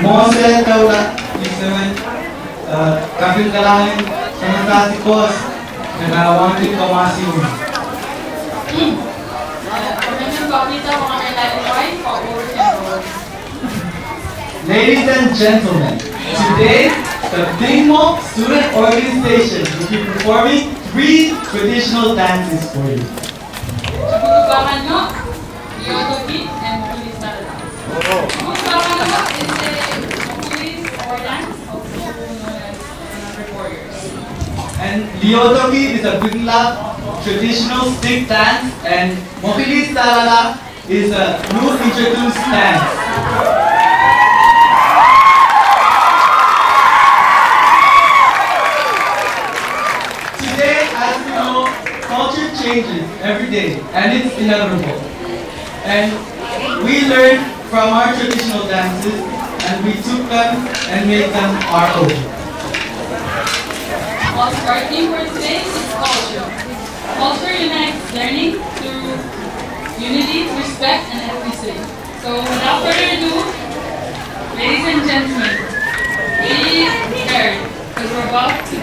Moses Taula Isaman Kafil Kalahin Sanasatikos Nagawanti Kamasium. Ladies and gentlemen, today the Bingmo Student Organization will be performing 3 traditional dances for you. Yotogi and Police Sarada. Mukbangano is a police or dance, also known as warriors. And Liotogi is a Bingla traditional stick dance, and Mokilis Sarada is a new introduced dance. Today, as we know, culture changes every day, and it's inevitable. And we learned from our traditional dances, and we took them and made them our own. Our theme for today is culture. Culture unites learning through unity, respect, and ethnicity. So without further ado, ladies and gentlemen, be prepared because we're about to